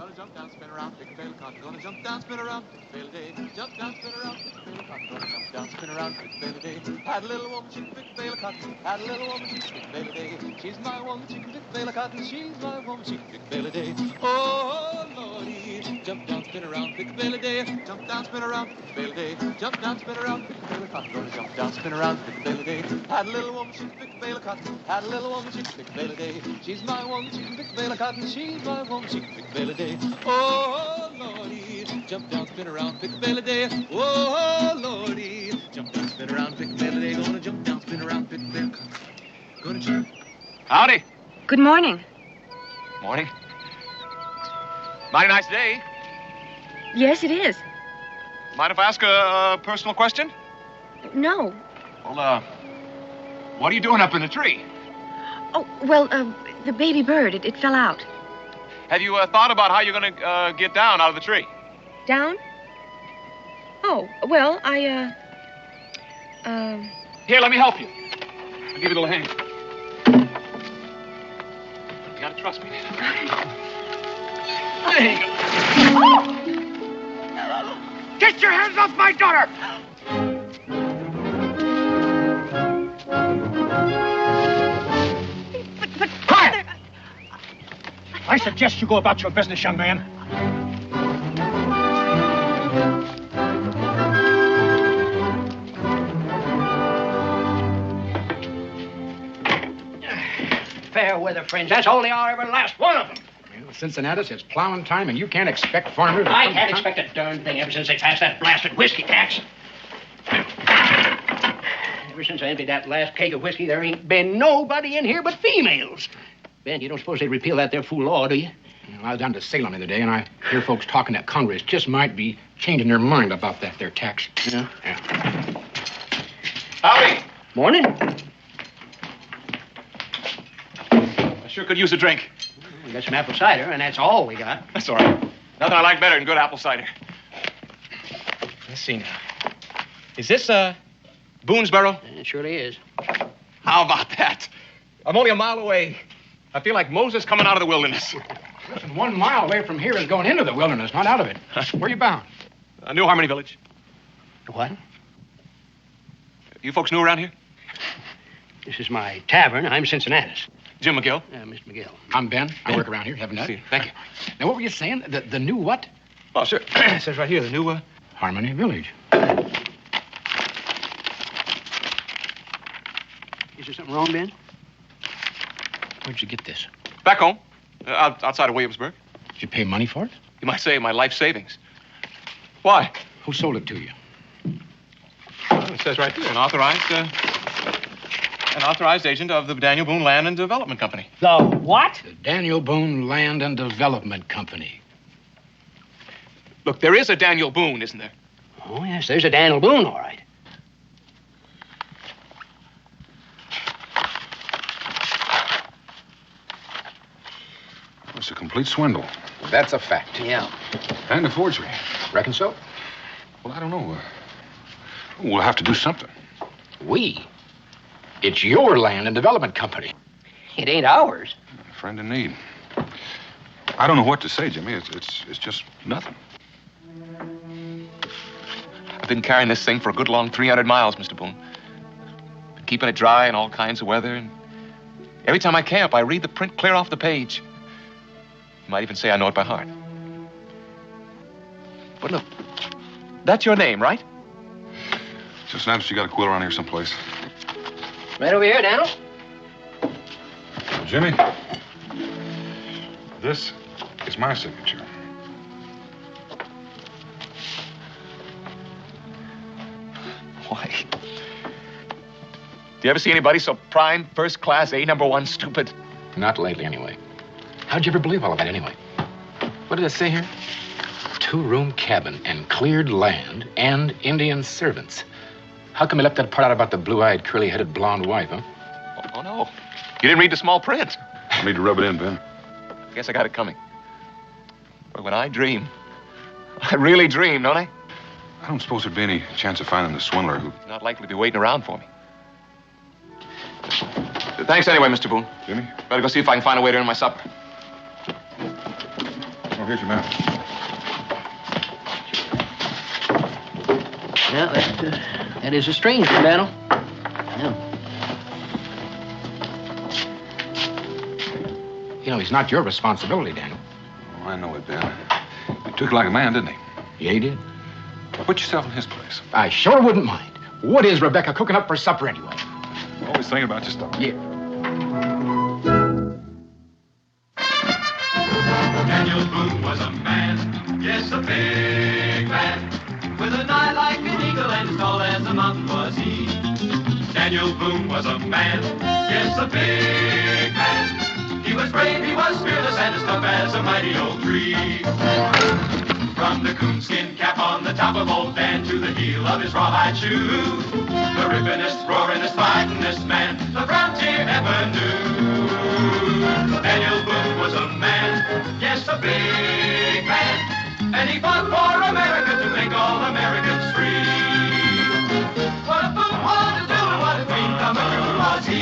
Gonna jump down, spin around, pick a bale of cotton. Gonna jump down, spin around, pick a bale a day. Jump down, spin around, pick a bale of cotton. Gonna jump down, spin around, pick a bale a day. Had a little woman, she can pick a bale of cotton. Had a little woman, she can pick a bale a day. She's my woman, she can pick a bale of cotton. She's my woman, she can pick a bale a day. Oh, Lordy, jump down, spin around, pick a bale a day. Jump down, spin around, pick a bale a day. Jump down, spin around, pick a bale of cotton. Gonna jump down, spin around, pick a bale a day. Had a little woman, she can pick a bale of cotton. Had a little woman, she can pick a bale a day. She's my woman, she can pick a bale of cotton. She's my woman, she can pick a bale a day. Oh, Lordy, jump down, spin around, pick a bale a day. Oh, Lordy, jump down, spin around, pick a bale a day. Gonna jump down, spin around, pick a bale of cotton. Gonna jump. Howdy. Good morning. Morning. Mighty nice day. Yes, it is. Mind if I ask a personal question? No. Well, what are you doing up in the tree? Oh, well, the baby bird, it fell out. Have you thought about how you're going to get down out of the tree? Down? Oh, well, Here, let me help you. I'll give you a little hand. You gotta trust me. There you go. Get your hands off my daughter! But Quiet! I suggest you go about your business, young man. Fair weather friends. That's all they are, every last one of them. Well, Cincinnatus, it's plowing time, and you can't expect farmers... I can't expect a darn thing ever since they passed that blasted whiskey tax. Ever since I emptied that last keg of whiskey, there ain't been nobody in here but females. Ben, you don't suppose they'd repeal that there fool law, do you? Well, I was down to Salem the other day, and I hear folks talking that Congress just might be changing their mind about that there tax. Yeah. Howdy. Morning. I sure could use a drink. We got some apple cider, and that's all we got. That's all right. Nothing I like better than good apple cider. Let's see now. Is this, Boonesboro? It surely is. How about that? I'm only a mile away. I feel like Moses coming out of the wilderness. Listen, 1 mile away from here is going into the wilderness, not out of it. Where are you bound? New Harmony Village. What? You folks new around here? This is my tavern. I'm Cincinnatus. Jim McGill. Mr. McGill. I'm Ben. I work around here. Have a nut. See, thank you. Now, what were you saying? The new what? Oh, sir. It says right here, the new, Harmony Village. Is there something wrong, Ben? Where'd you get this? Back home. Outside of Williamsburg. Did you pay money for it? You might say my life savings. Why? Who sold it to you? Well, it says right here, an authorized agent of the Daniel Boone Land and Development Company. The what? The Daniel Boone Land and Development Company. Look, there is a Daniel Boone, isn't there? Oh, yes, there's a Daniel Boone, all right. It's a complete swindle. That's a fact. Yeah. And a forgery. Reckon so? Well, I don't know. We'll have to do something. We? It's your land and development company. It ain't ours. A friend in need. I don't know what to say, Jimmy. It's just nothing. I've been carrying this thing for a good long 300 miles, Mr. Boone. Been keeping it dry in all kinds of weather, and every time I camp, I read the print clear off the page. You might even say I know it by heart. But look, that's your name, right? Cincinnatus, you got a quill around here someplace. Right over here, Daniel. Jimmy, this is my signature. Why? Do you ever see anybody so prime, first class, A1 stupid? Not lately, anyway. How'd you ever believe all of that, anyway? What did it say here? 2-room cabin and cleared land and Indian servants. How come you left that part out about the blue-eyed, curly-headed blonde wife, huh? Oh, no. You didn't read the small print. I need to rub it in, Ben. I guess I got it coming. But when I dream, I really dream, don't I? I don't suppose there'd be any chance of finding the swindler who... Not likely to be waiting around for me. Thanks anyway, Mr. Boone. Jimmy? Better go see if I can find a way to earn my supper. All here's your map. Yeah, that is a strange one, Daniel. Yeah. You know, he's not your responsibility, Daniel. Oh, I know it, Ben. He took it like a man, didn't he? Yeah, he did. Put yourself in his place. I sure wouldn't mind. What is Rebecca cooking up for supper anyway? Always thinking about your stuff. Yeah. Daniel Boone was a man, yes, a big man. With an eye like an eagle and tall as a mountain was he. Daniel Boone was a man, yes, a big man. He was brave, he was fearless, and as tough as a mighty oak tree. From the coonskin cap on the top of old Dan to the heel of his rawhide shoe, the rippinest, roaringest, fightingest man the frontier ever knew. Daniel Boone was a man, yes, a big man, and he fought for America to make all Americans free. What a Boone wanted to do and what a dream come true was he.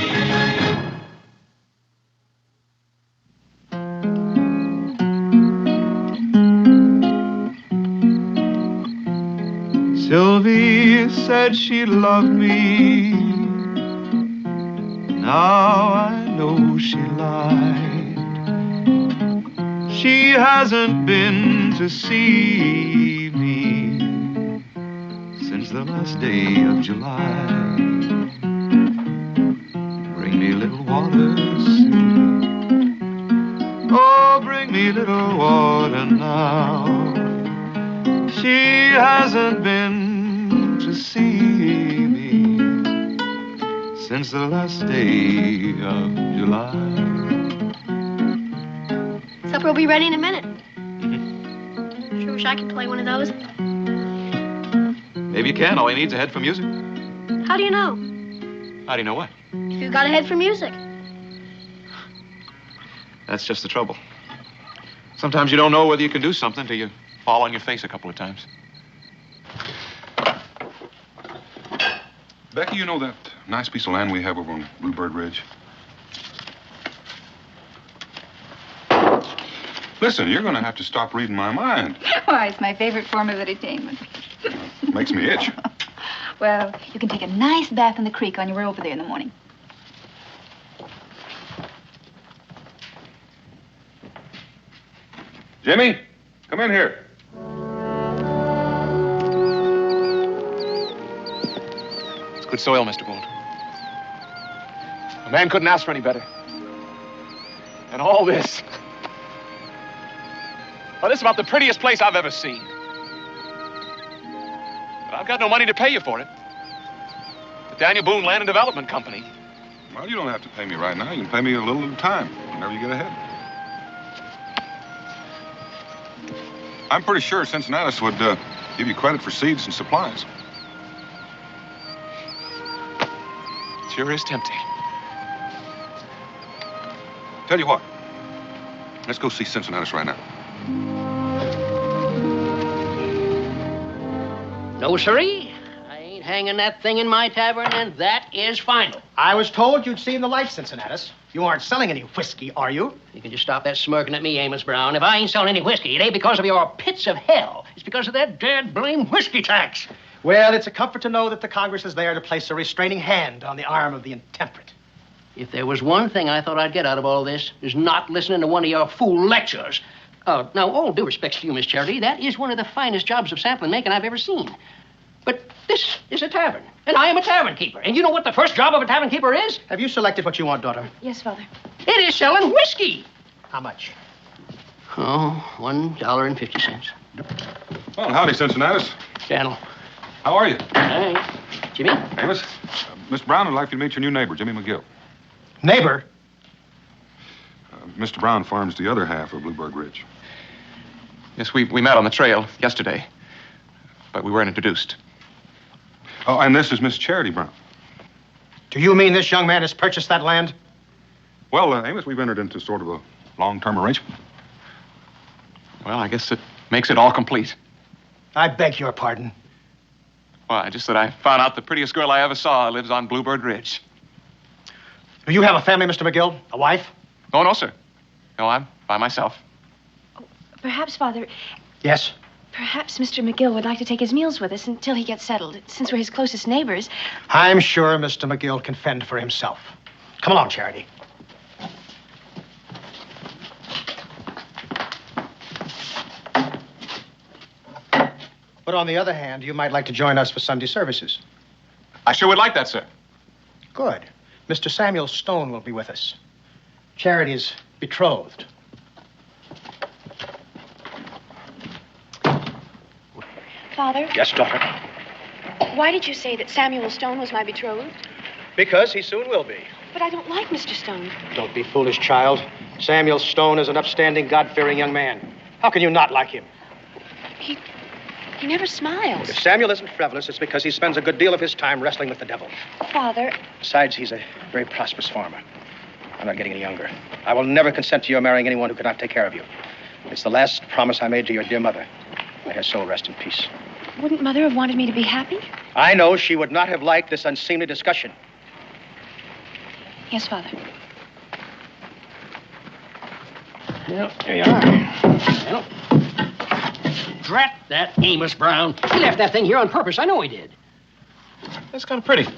Sylvie said she loved me. Now I know she lied. She hasn't been to see me since the last day of July. Bring me a little water, Sylvie. Oh, bring me a little water now. She hasn't been to see me since the last day of July. Supper will be ready in a minute. Sure wish I could play one of those. Maybe you can. All he needs is a head for music. How do you know? How do you know what? If you've got a head for music. That's just the trouble. Sometimes you don't know whether you can do something till you fall on your face a couple of times. Becky, you know that nice piece of land we have over on Bluebird Ridge? Listen, you're going to have to stop reading my mind. Why, it's my favorite form of entertainment. Makes me itch. Well, you can take a nice bath in the creek on your way over there in the morning. Jimmy, come in here. It's good soil, Mr. Boone. A man couldn't ask for any better. And all this. Well, this is about the prettiest place I've ever seen. But I've got no money to pay you for it. The Daniel Boone Land and Development Company. Well, you don't have to pay me right now. You can pay me a little at a time, whenever you get ahead. I'm pretty sure Cincinnatus would give you credit for seeds and supplies. Sure is tempting. Tell you what, let's go see Cincinnatus right now. No, sirree. I ain't hanging that thing in my tavern, and that is final. I was told you'd seen the light, Cincinnatus. You aren't selling any whiskey, are you? You can just stop that smirking at me, Amos Brown. If I ain't selling any whiskey, it ain't because of your pits of hell. It's because of that dead blame whiskey tax. Well, it's a comfort to know that the Congress is there to place a restraining hand on the arm of the intemperate. If there was one thing I thought I'd get out of all this, is not listening to one of your fool lectures. Now, all due respect to you, Miss Charity, that is one of the finest jobs of sampling making I've ever seen. But this is a tavern, and I am a tavern keeper. And you know what the first job of a tavern keeper is? Have you selected what you want, daughter? Yes, Father. It is selling whiskey. How much? Oh, $1.50. Well, howdy, Cincinnatus. Channel. How are you? Hey, Jimmy? Amos, Miss Brown would like you to meet your new neighbor, Jimmy McGill. Neighbor? Mr. Brown farms the other half of Bluebird Ridge. Yes, we met on the trail yesterday, but we weren't introduced. Oh, and this is Miss Charity Brown. Do you mean this young man has purchased that land? Well, Amos, we've entered into sort of a long-term arrangement. Well, I guess it makes it all complete. I beg your pardon. Why, just that I found out the prettiest girl I ever saw lives on Bluebird Ridge. Do you have a family, Mr. McGill? A wife? Oh, no, sir. No, I'm by myself. Perhaps, Father, Yes? perhaps Mr. McGill would like to take his meals with us until he gets settled. Since we're his closest neighbors. I'm sure Mr. McGill can fend for himself. Come along, Charity. But on the other hand, you might like to join us for Sunday services. I sure would like that, sir. Good. Mr. Samuel Stone will be with us. Charity's betrothed. Father, Yes, daughter. why did you say that Samuel Stone was my betrothed? Because he soon will be. But I don't like Mr. Stone. Don't be foolish, child. Samuel Stone is an upstanding, God-fearing young man. How can you not like him? He never smiles. If Samuel isn't frivolous, it's because he spends a good deal of his time wrestling with the devil. Father, Besides, he's a very prosperous farmer. I'm not getting any younger. I will never consent to your marrying anyone who cannot take care of you. It's the last promise I made to your dear mother. May her soul rest in peace. wouldn't Mother have wanted me to be happy? I know she would not have liked this unseemly discussion. Yes, Father. Well, there you are. Well, drat that Amos Brown. He left that thing here on purpose. I know he did. That's kind of pretty.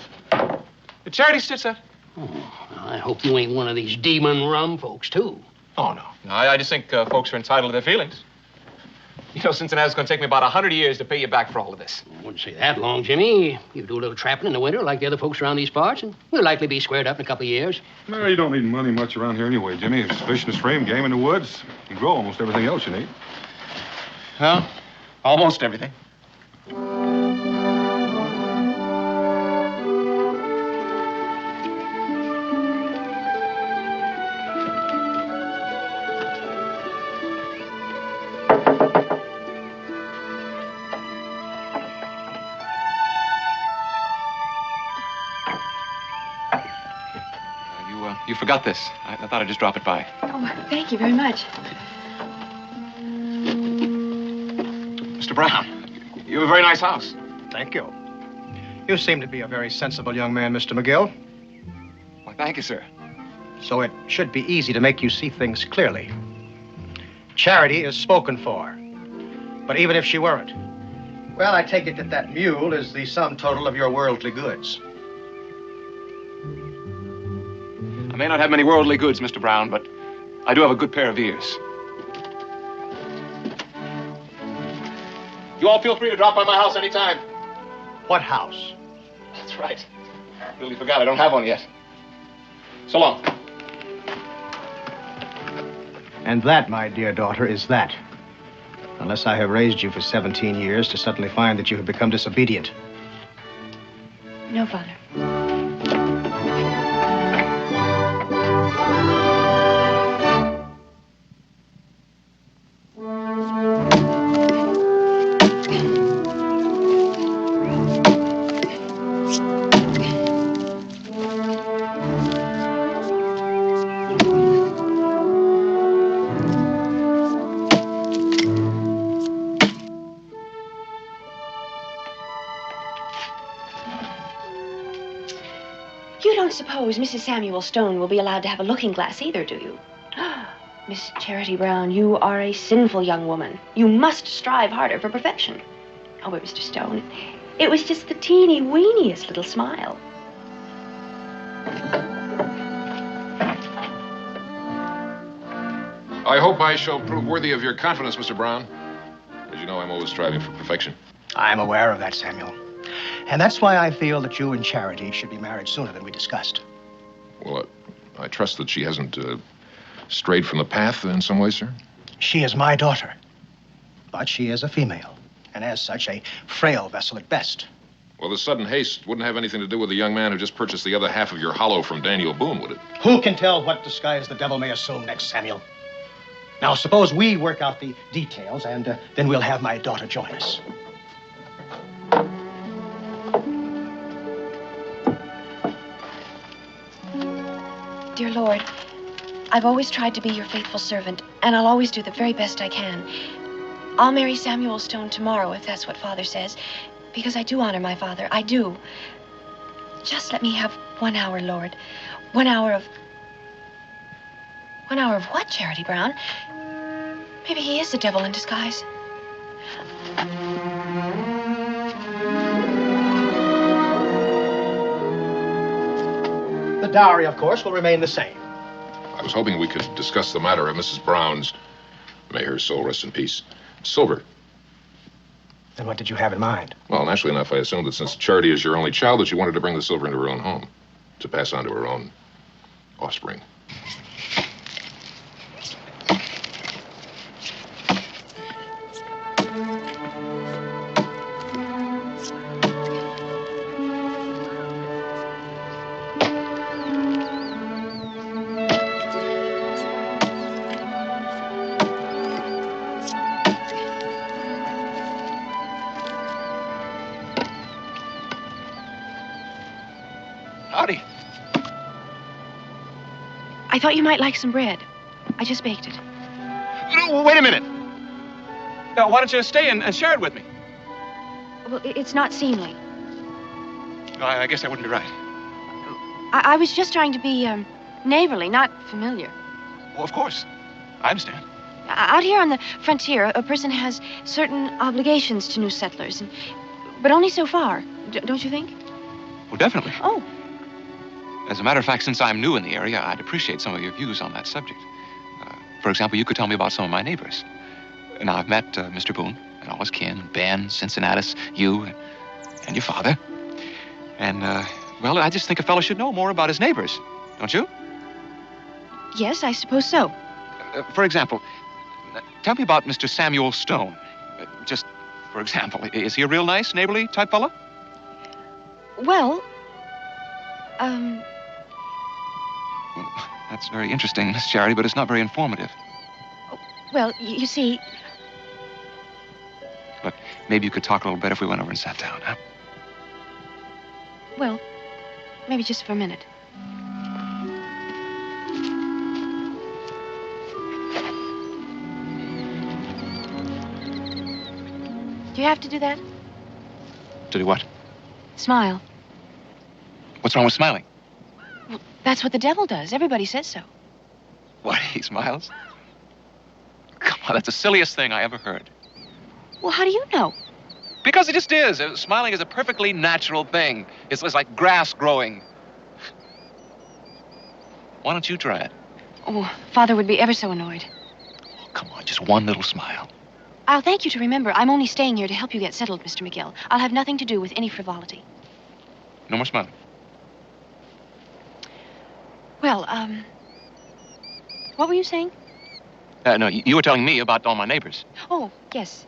Did Charity stitch that? Oh, I hope you ain't one of these demon rum folks, too. Oh, no. I just think folks are entitled to their feelings. You know, Cincinnati's going to take me about 100 years to pay you back for all of this. I wouldn't say that long, Jimmy. You do a little trapping in the winter like the other folks around these parts, and we'll likely be squared up in a couple of years. No, you don't need money much around here anyway, Jimmy. It's fishing, stream, game in the woods. You grow almost everything else you need. Well, almost everything. You forgot this. I thought I'd just drop it by. Oh, thank you very much. Mr. Brown, you have a very nice house. Thank you. You seem to be a very sensible young man, Mr. McGill. Why, thank you, sir. So it should be easy to make you see things clearly. Charity is spoken for. But even if she weren't, well, I take it that that mule is the sum total of your worldly goods. I may not have many worldly goods, Mr. Brown, but I do have a good pair of ears. You all feel free to drop by my house anytime. What house? That's right. I really forgot I don't have one yet. So long. And that, my dear daughter, is that. Unless I have raised you for 17 years to suddenly find that you have become disobedient. No, Father. You don't suppose Mrs. Samuel Stone will be allowed to have a looking glass either, do you? Miss Charity Brown, you are a sinful young woman. You must strive harder for perfection. Oh, but Mr. Stone, it was just the teeny-weeniest little smile. I hope I shall prove worthy of your confidence, Mr. Brown. As you know, I'm always striving for perfection. I'm aware of that, Samuel. And that's why I feel that you and Charity should be married sooner than we discussed. Well, I trust that she hasn't strayed from the path in some way, sir. She is my daughter. But she is a female. And as such, a frail vessel at best. Well, this sudden haste wouldn't have anything to do with the young man who just purchased the other half of your hollow from Daniel Boone, would it? Who can tell what disguise the devil may assume next, Samuel? Now, suppose we work out the details, and then we'll have my daughter join us. Dear Lord, I've always tried to be your faithful servant, and I'll always do the very best I can. I'll marry Samuel Stone tomorrow, if that's what Father says, because I do honor my father. I do. Just let me have 1 hour, Lord. 1 hour of... 1 hour of what, Charity Brown? Maybe he is the devil in disguise. The dowry, of course, will remain the same. I was hoping we could discuss the matter of Mrs. Brown's, may her soul rest in peace, silver. And what did you have in mind? Well, naturally enough, I assumed that since Charity is your only child, that you wanted to bring the silver into her own home, to pass on to her own offspring. Howdy. I thought you might like some bread. I just baked it. No, wait a minute. Why don't you stay and share it with me? Well, it's not seemly. I guess that wouldn't be right. I was just trying to be neighborly, not familiar. Well, of course. I understand. Out here on the frontier, a person has certain obligations to new settlers, but only so far, don't you think? Well, definitely. Oh. As a matter of fact, since I'm new in the area, I'd appreciate some of your views on that subject. For example, you could tell me about some of my neighbors. Now, I've met Mr. Boone and all his kin, Ben, Cincinnatus, you, and your father. And, well, I just think a fellow should know more about his neighbors, don't you? Yes, I suppose so. For example, tell me about Mr. Samuel Stone. Just for example, is he a real nice, neighborly type fellow? Well, Well, that's very interesting, Miss Charity, but it's not very informative. well, you see, Look, maybe you could talk a little better if we went over and sat down, huh? well, maybe just for a minute. Do you have to do that? To do what? Smile. What's wrong with smiling? Well, that's what the devil does. Everybody says so. What, he smiles? Come on, that's the silliest thing I ever heard. Well, how do you know? Because it just is. Smiling is a perfectly natural thing. It's like grass growing. Why don't you try it? Oh, Father would be ever so annoyed. Oh, come on, just one little smile. I'll thank you to remember I'm only staying here to help you get settled, Mr. McGill. I'll have nothing to do with any frivolity. No more smiling. Well, what were you saying? No, you were telling me about all my neighbors. Oh, yes,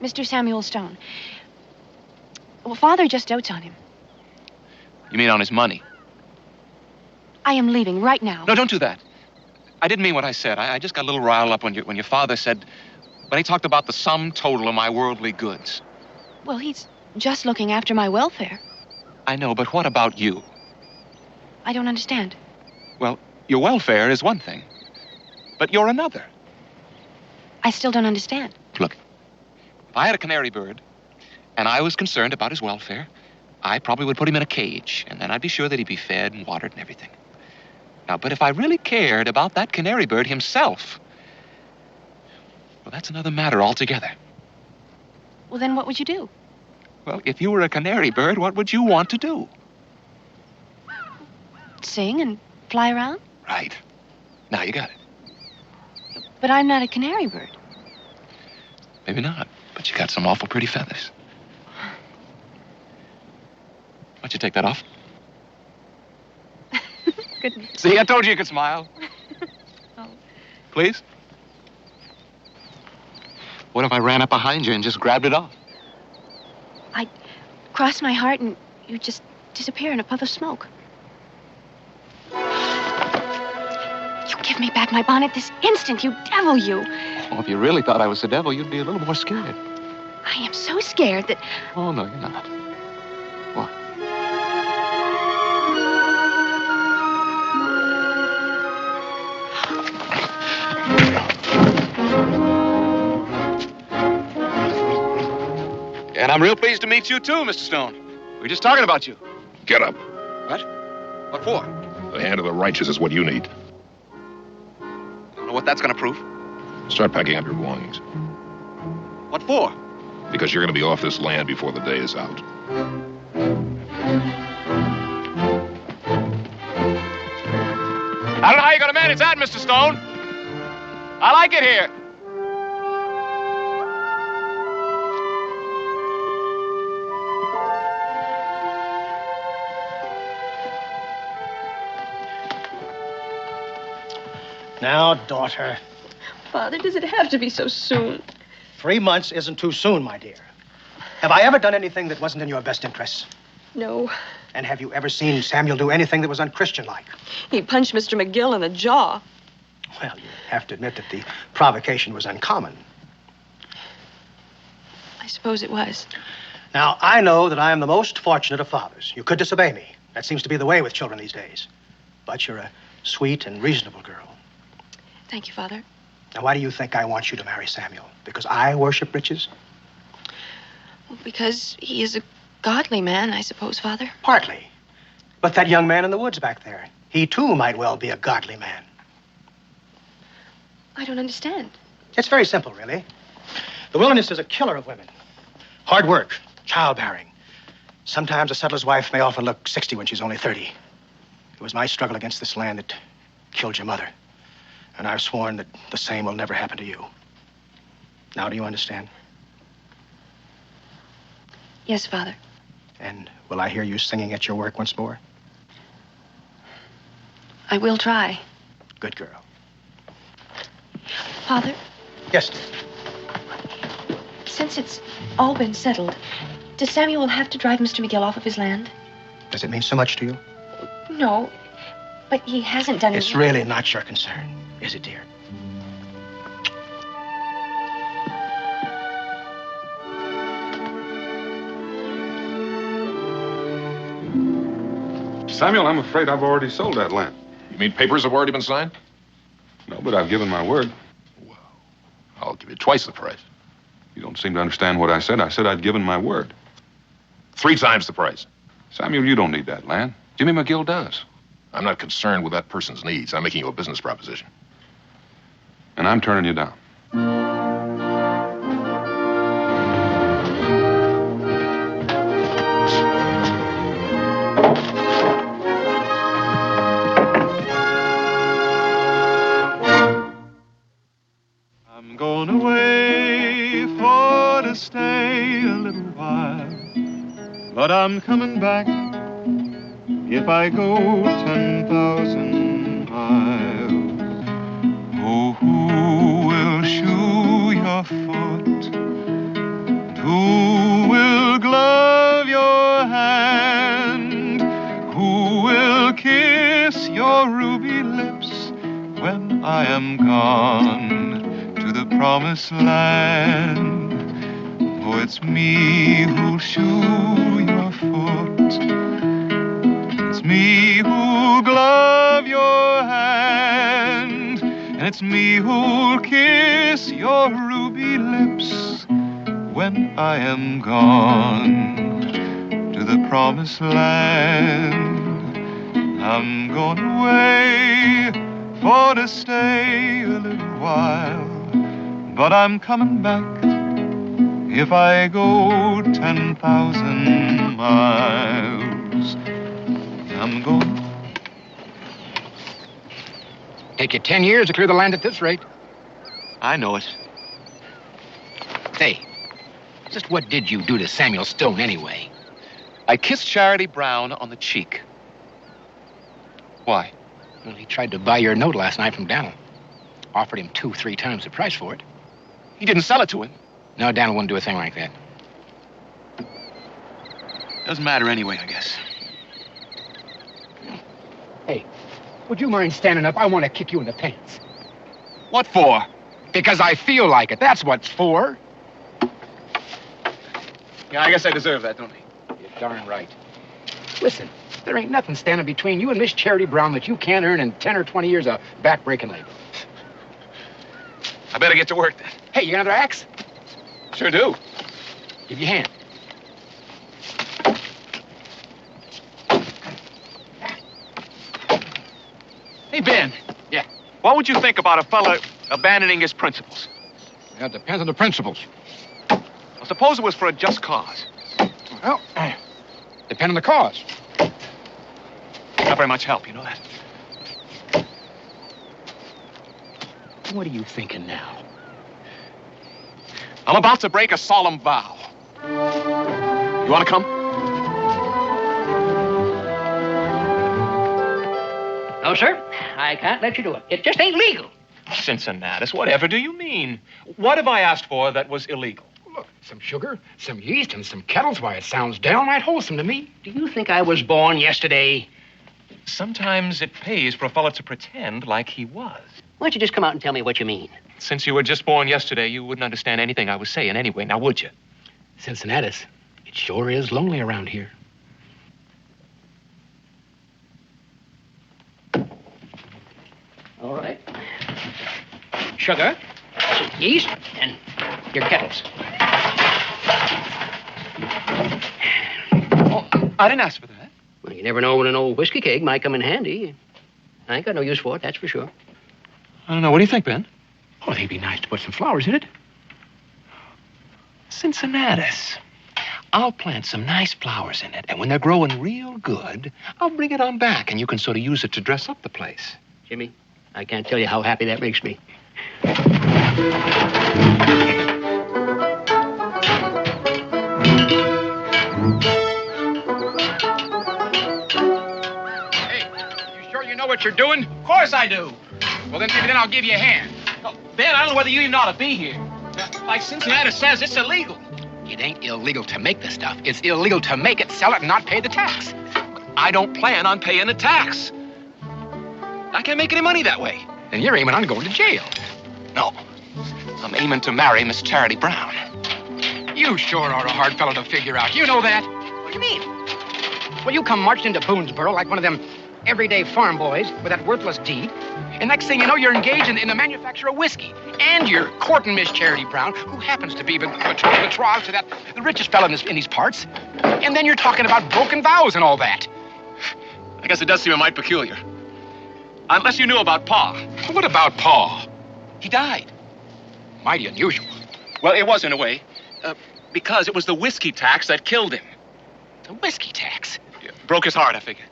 Mr. Samuel Stone. Well, Father just dotes on him. You mean on his money? I am leaving right now. No, don't do that. I didn't mean what I said. I just got a little riled up when your father said, when he talked about the sum total of my worldly goods. Well, he's just looking after my welfare. I know, but what about you? I don't understand. Well, your welfare is one thing, but you're another. I still don't understand. Look, if I had a canary bird and I was concerned about his welfare, I probably would put him in a cage, and then I'd be sure that he'd be fed and watered and everything. Now, but if I really cared about that canary bird himself, well, that's another matter altogether. Well, then what would you do? Well, if you were a canary bird, what would you want to do? Sing and fly around? Right. Now you got it. But I'm not a canary bird. Maybe not, but you got some awful pretty feathers. Why don't you take that off? Goodness. See, I told you could smile. Oh. Please? What if I ran up behind you and just grabbed it off? I'd cross my heart and you'd just disappear in a puff of smoke. You give me back my bonnet this instant, you devil, you. Well, if you really thought I was the devil, you'd be a little more scared. I am so scared that... Oh, no, you're not. What? And I'm real pleased to meet you, too, Mr. Stone. We were just talking about you. Get up. What? What for? The hand of the righteous is what you need. I don't know what that's going to prove. Start packing up your belongings. What for? Because you're going to be off this land before the day is out. I don't know how you're going to manage that, Mr. Stone. I like it here. Now, daughter, Father, does it have to be so soon? 3 months isn't too soon, my dear. Have I ever done anything that wasn't in your best interests? No. And have you ever seen Samuel do anything that was unchristian-like? He punched Mr. McGill in the jaw. Well, you have to admit that the provocation was uncommon. I suppose it was. Now, I know that I am the most fortunate of fathers. You could disobey me. That seems to be the way with children these days. But you're a sweet and reasonable girl. Thank you, Father. Now, why do you think I want you to marry Samuel? Because I worship riches? Well, because he is a godly man, I suppose, Father. Partly. But that young man in the woods back there, he too might well be a godly man. I don't understand. It's very simple, really. The wilderness is a killer of women. Hard work, childbearing. Sometimes a settler's wife may often look 60 when she's only 30. It was my struggle against this land that killed your mother. And I've sworn that the same will never happen to you. Now, do you understand? Yes, Father. And will I hear you singing at your work once more? I will try. Good girl. Father, Yes, dear. since it's all been settled, does Samuel have to drive Mr. McGill off of his land? Does it mean so much to you? No, but he hasn't done It's really not your concern, is it, dear? Samuel, I'm afraid I've already sold that land. You mean papers have already been signed? No, but I've given my word. I'll give you twice the price. You don't seem to understand what I said. I said I'd given my word. 3 times the price. Samuel, you don't need that land. Jimmy McGill does. I'm not concerned with that person's needs. I'm making you a business proposition. And I'm turning you down. I'm going away for to stay a little while, but I'm coming back if I go 10,000 miles. Oh, who will shoe your foot? Who will glove your hand? Who will kiss your ruby lips when I am gone to the promised land? Oh, it's me who'll shoe your foot. It's me who'll glove your hand. And it's me who'll kiss your ruby lips when I am gone to the promised land. I'm going away for to stay a little while, but I'm coming back if I go 10,000 miles. I'm going. Take you 10 years to clear the land at this rate. I know it. Hey, just what did you do to Samuel Stone anyway? I kissed Charity Brown on the cheek. Why? Well, he tried to buy your note last night from Daniel. Offered him 2-3 times the price for it. He didn't sell it to him. No, Daniel wouldn't do a thing like that. Doesn't matter anyway, I guess. Hey, would you mind standing up? I want to kick you in the pants. What for? Because I feel like it. That's what it's for. Yeah, I guess I deserve that, don't I? You're darn right. Listen, there ain't nothing standing between you and Miss Charity Brown that you can't earn in 10 or 20 years of back-breaking labor. I better get to work then. Hey, you got another axe? Sure do. Give you a hand. Hey, Ben. Yeah. What would you think about a fella abandoning his principles. Yeah, it depends on the principles. Well, suppose it was for a just cause. Well, depend on the cause. Not very much help, you know that? What are you thinking now? I'm about to break a solemn vow. You want to come? No, sir. I can't let you do it. It just ain't legal. Cincinnatus, whatever do you mean? What have I asked for that was illegal? Look, some sugar, some yeast, and some kettles. Why, it sounds downright wholesome to me. Do you think I was born yesterday? Sometimes it pays for a fellow to pretend like he was. Why don't you just come out and tell me what you mean? Since you were just born yesterday, you wouldn't understand anything I was saying anyway, now would you? Cincinnatus, it sure is lonely around here. All right. Sugar, some yeast, and your kettles. Oh, I didn't ask for that. Well, you never know when an old whiskey keg might come in handy. I ain't got no use for it, that's for sure. I don't know. What do you think, Ben? Oh, they'd be nice to put some flowers in it. Cincinnatus. I'll plant some nice flowers in it, and when they're growing real good, I'll bring it on back, and you can sort of use it to dress up the place. Jimmy, I can't tell you how happy that makes me. Hey, you sure you know what you're doing? Of course I do. Well, then maybe I'll give you a hand. Oh, Ben, I don't know whether you even ought to be here. Like Cincinnatus says, it's illegal. It ain't illegal to make the stuff. It's illegal to make it, sell it, and not pay the tax. I don't plan on paying the tax. I can't make any money that way. And you're aiming on going to jail. No. I'm aiming to marry Miss Charity Brown. You sure are a hard fellow to figure out. You know that. What do you mean? Well, you come marching into Boonesboro like one of them everyday farm boys with that worthless deed. And next thing you know, you're engaged in the manufacture of whiskey. And you're courting Miss Charity Brown, who happens to be betrothed to the richest fellow in these parts. And then you're talking about broken vows and all that. I guess it does seem a mite peculiar. Unless you knew about Pa. What about Pa? He died. Mighty unusual. Well, it was in a way. Because it was the whiskey tax that killed him. The whiskey tax? Yeah, broke his heart, I figure.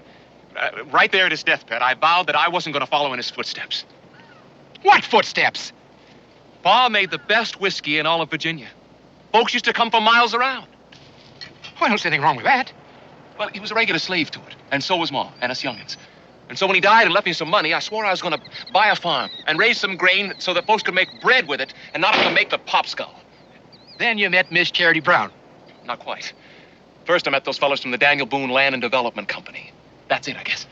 Right there at his deathbed, I vowed that I wasn't going to follow in his footsteps. What footsteps? Pa made the best whiskey in all of Virginia. Folks used to come from miles around. Well, I don't see anything wrong with that. Well, he was a regular slave to it, and so was Ma and us youngins. And so when he died and left me some money, I swore I was going to buy a farm and raise some grain so that folks could make bread with it and not have to make the popskull. Then you met Miss Charity Brown. Not quite. First, I met those fellows from the Daniel Boone Land and Development Company. That's it, I guess.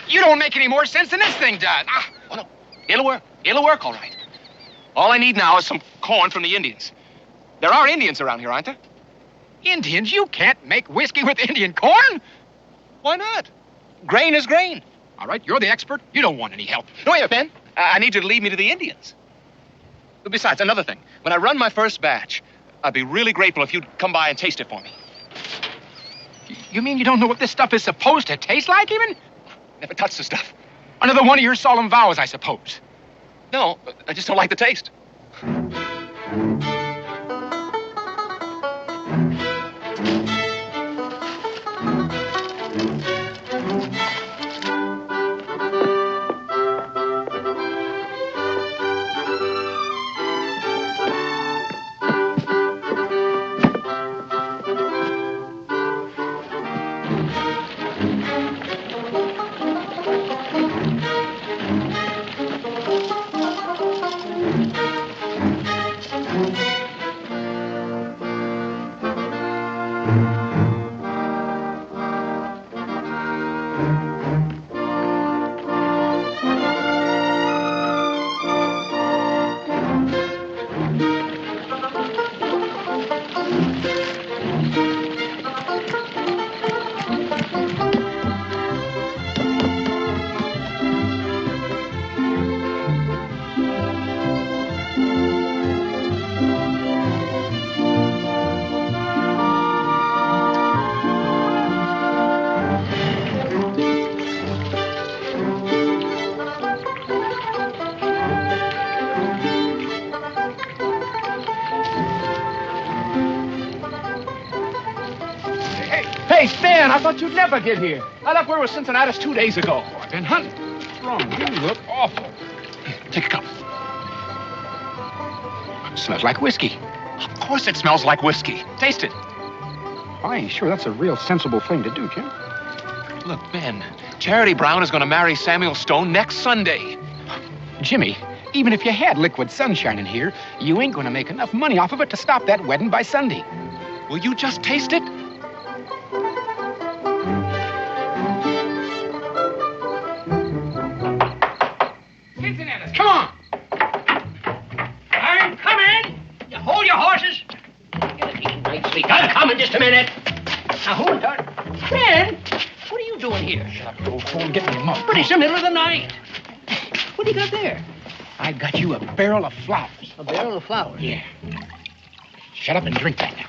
You don't make any more sense than this thing does. Oh, no. It'll work. It'll work, all right. All I need now is some corn from the Indians. There are Indians around here, aren't there? Indians? You can't make whiskey with Indian corn? Why not? Grain is grain. All right, you're the expert. You don't want any help. No, wait, Ben. I need you to lead me to the Indians. Besides, another thing. When I run my first batch, I'd be really grateful if you'd come by and taste it for me. You mean you don't know what this stuff is supposed to taste like, even? Never touched the stuff. Another one of your solemn vows, I suppose. No, I just don't like the taste. Hey, Stan, I thought you'd never get here. I left word with Cincinnatus 2 days ago. I've been hunting. What's wrong? You look awful. Take a cup. Smells like whiskey. Of course it smells like whiskey. Taste it. I ain't sure that's a real sensible thing to do, Jim. Look, Ben, Charity Brown is going to marry Samuel Stone next Sunday. Jimmy, even if you had liquid sunshine in here, you ain't going to make enough money off of it to stop that wedding by Sunday. Will you just taste it? Cincinnatus, come on! I'm coming! You hold your horses. Get a decent night's sleep. I'll come in just a minute. Now, hold it, Dart. Ben, what are you doing here? Shut up, you old fool, and get me a mug. But it's the middle of the night. What do you got there? I got you a barrel of flowers. A barrel of flowers? Yeah. Shut up and drink that now.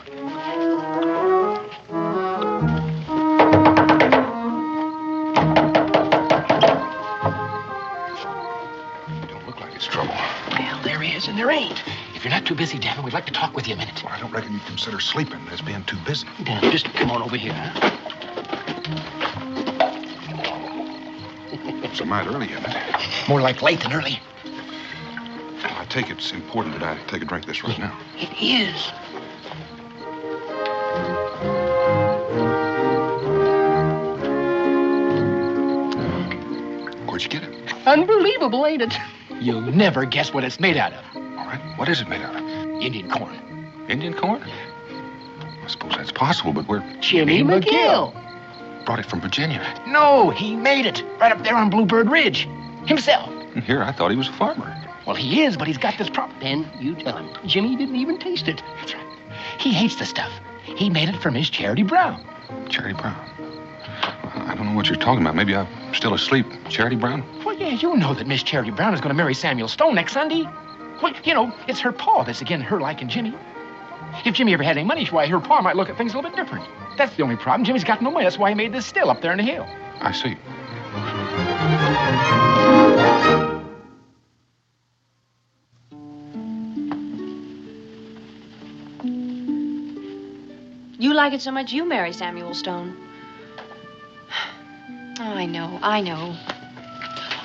Don't look like it's trouble. Well, there is and there ain't. If you're not too busy, Davin, we'd like to talk with you a minute. Well, I don't reckon you consider sleeping as being too busy. Now, just come on over here, huh? It's a mite early, isn't it? More like late than early. Well, I take it's important that I take a drink of this right now. It is. Where'd you get it? Unbelievable, ain't it? You'll never guess what it's made out of. All right. What is it made out of? Indian corn. Indian corn? I suppose that's possible, but where? Jimmy McGill. Brought it from Virginia. No, he made it right up there on Bluebird Ridge. Himself. And here, I thought he was a farmer. Well, he is, but he's got this problem. Ben, you tell him. Jimmy didn't even taste it. That's right. He hates the stuff. He made it for Miss Charity Brown. Charity Brown. I don't know what you're talking about. Maybe I'm still asleep. Charity Brown? Well, yeah, you know that Miss Charity Brown is going to marry Samuel Stone next Sunday. Well, you know, it's her pa that's again her liking Jimmy. If Jimmy ever had any money, why, her pa might look at things a little bit different. That's the only problem. Jimmy's got no money. That's why he made this still up there in the hill. I see. You like it so much you marry Samuel Stone. Oh, I know.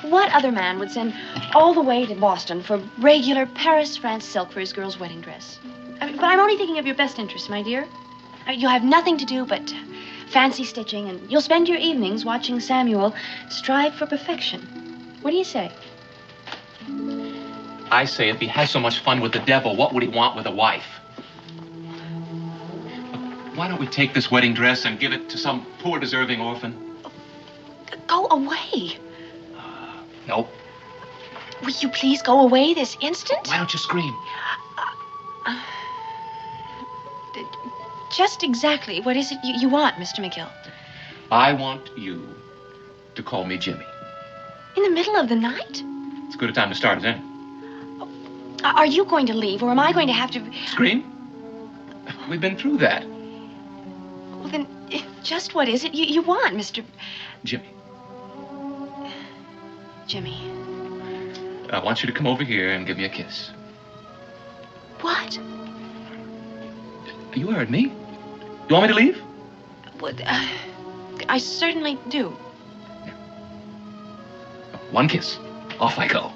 What other man would send all the way to Boston for regular Paris, France silk for his girl's wedding dress? But I'm only thinking of your best interest, my dear. You'll have nothing to do but fancy stitching, and you'll spend your evenings watching Samuel strive for perfection. What do you say? I say if he has so much fun with the devil, what would he want with a wife? Why don't we take this wedding dress and give it to some poor, deserving orphan? Go away. No. Will you please go away this instant? Why don't you scream? Just exactly what is it you want, Mr. McGill? I want you to call me Jimmy. In the middle of the night? It's as good a time to start as any. Are you going to leave, or am I going to have to... Scream? We've been through that. Well, then, just what is it you want, Mr... Jimmy. Jimmy. I want you to come over here and give me a kiss. What? You heard me. You want me to leave? Well, I certainly do. One kiss. Off I go.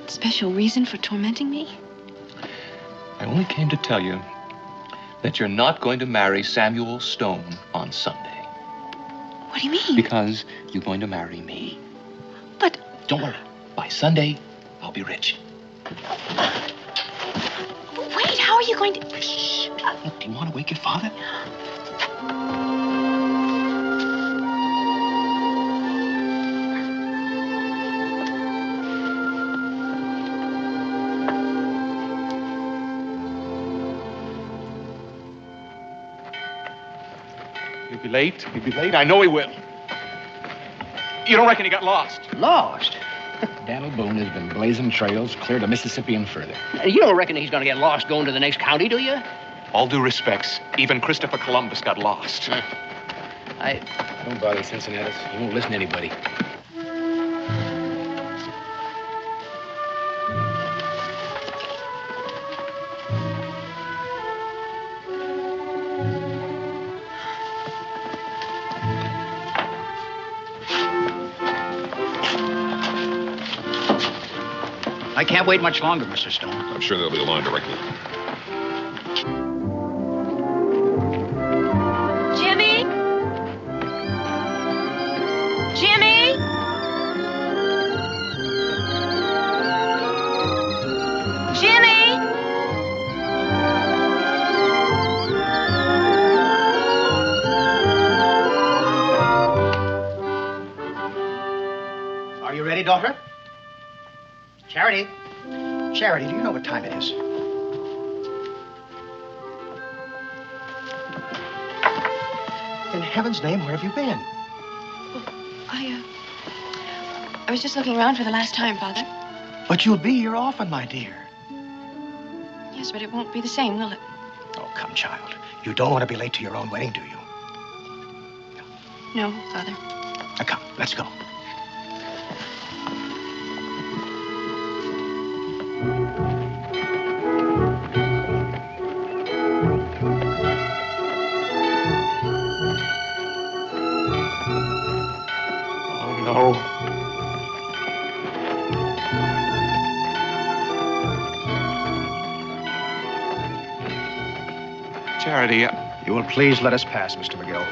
Special reason for tormenting me? I only came to tell you that you're not going to marry Samuel Stone on Sunday. What do you mean? Because you're going to marry me. But... Don't worry. By Sunday, I'll be rich. Wait, how are you going to... Shh. Look, do you want to wake your father? He'll be late. I know he will. You don't reckon he got lost? Lost? Daniel Boone has been blazing trails clear to Mississippi and further. You don't reckon he's going to get lost going to the next county, do you? All due respects, even Christopher Columbus got lost. Don't bother, Cincinnatus. You won't listen to anybody. I can't wait much longer, Mr. Stone. I'm sure they'll be along directly. Jimmy? Jimmy? Jimmy? Are you ready, daughter? Charity? Charity, do you know what time it is? In heaven's name, where have you been? I was just looking around for the last time, Father. But you'll be here often, my dear. Yes, but it won't be the same, will it? Oh, come, child. You don't want to be late to your own wedding, do you? No, Father. Now, come, let's go. Charity, You will please let us pass, Mr. McGill.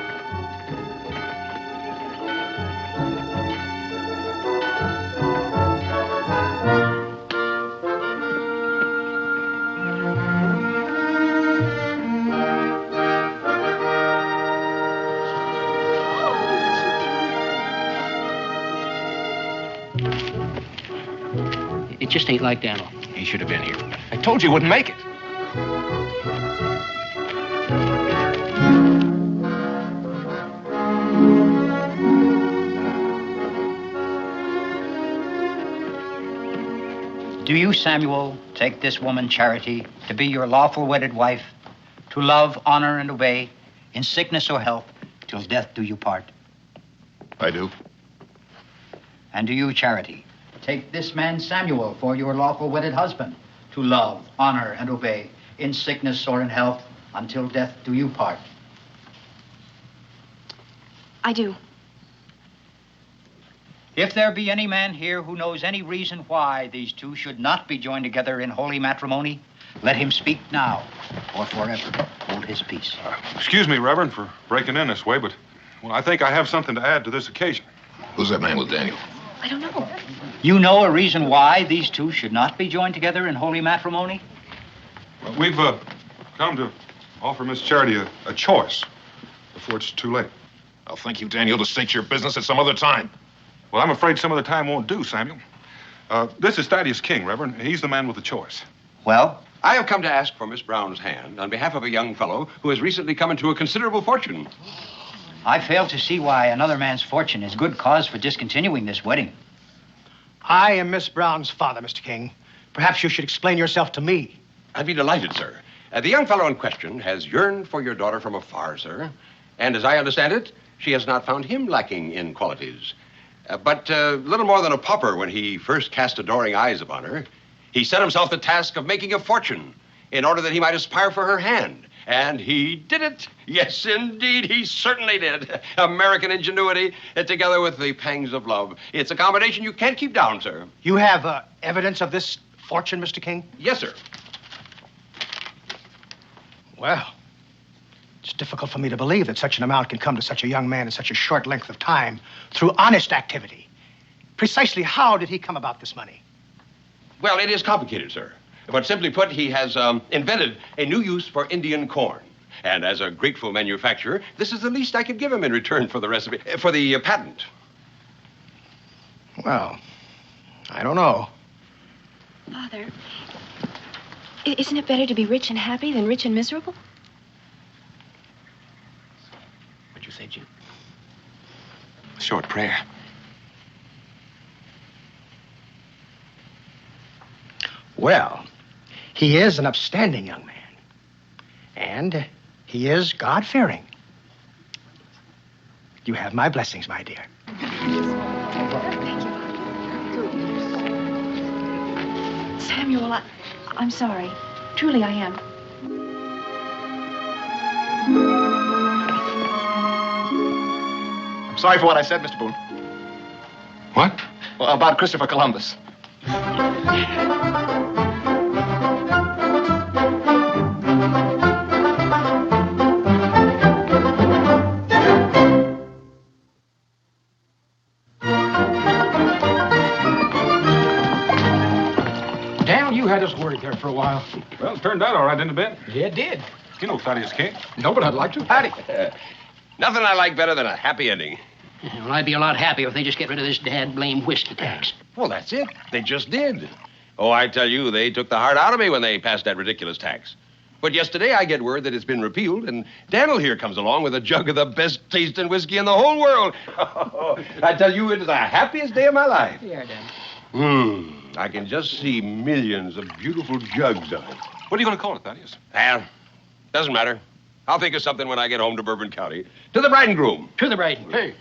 It just ain't like Daniel. He should have been here. I told you he wouldn't make it. Do you, Samuel, take this woman, Charity, to be your lawful wedded wife, to love, honor, and obey, in sickness or health, till death do you part? I do. And do you, Charity, take this man, Samuel, for your lawful wedded husband, to love, honor, and obey, in sickness or in health, until death do you part? I do. If there be any man here who knows any reason why these two should not be joined together in holy matrimony, let him speak now, or forever hold his peace. Excuse me, Reverend, for breaking in this way, but I think I have something to add to this occasion. Who's that man with Daniel? I don't know. You know a reason why these two should not be joined together in holy matrimony? Well, we've come to offer Miss Charity a choice before it's too late. I'll thank you, Daniel, to state your business at some other time. Well, I'm afraid some of the time won't do, Samuel. This is Thaddeus King, Reverend. He's the man with the choice. Well? I have come to ask for Miss Brown's hand on behalf of a young fellow who has recently come into a considerable fortune. I fail to see why another man's fortune is good cause for discontinuing this wedding. I am Miss Brown's father, Mr. King. Perhaps you should explain yourself to me. I'd be delighted, sir. The young fellow in question has yearned for your daughter from afar, sir. And as I understand it, she has not found him lacking in qualities. But little more than a pauper when he first cast adoring eyes upon her. He set himself the task of making a fortune in order that he might aspire for her hand. And he did it. Yes, indeed, he certainly did. American ingenuity, together with the pangs of love. It's a combination you can't keep down, sir. You have evidence of this fortune, Mr. King? Yes, sir. Well, it's difficult for me to believe that such an amount can come to such a young man in such a short length of time through honest activity. Precisely how did he come about this money? Well, it is complicated, sir. But simply put, he has invented a new use for Indian corn. And as a grateful manufacturer, this is the least I could give him in return for the recipe, for the patent. Well, I don't know. Father, isn't it better to be rich and happy than rich and miserable? What'd you say, Jim? Short prayer. Well, he is an upstanding young man. And he is God-fearing. You have my blessings, my dear. Samuel, I'm sorry. Truly, I am. I'm sorry for what I said, Mr. Boone. What? Well, about Christopher Columbus. Dal, you had us worried there for a while. Well, it turned out all right, didn't it, Ben? Yeah, it did. You know Thaddeus King. No, but I'd like to. Patty. Nothing I like better than a happy ending. Well, I'd be a lot happier if they just get rid of this dad-blame whiskey tax. Well, that's it. They just did. Oh, I tell you, they took the heart out of me when they passed that ridiculous tax. But yesterday I get word that it's been repealed, and Daniel here comes along with a jug of the best tasting whiskey in the whole world. I tell you, it is the happiest day of my life. Yeah, Dan. I can just see millions of beautiful jugs of it. What are you going to call it, Thaddeus? Well, doesn't matter. I'll think of something when I get home to Bourbon County. To the bride and groom. To the bride. Hey.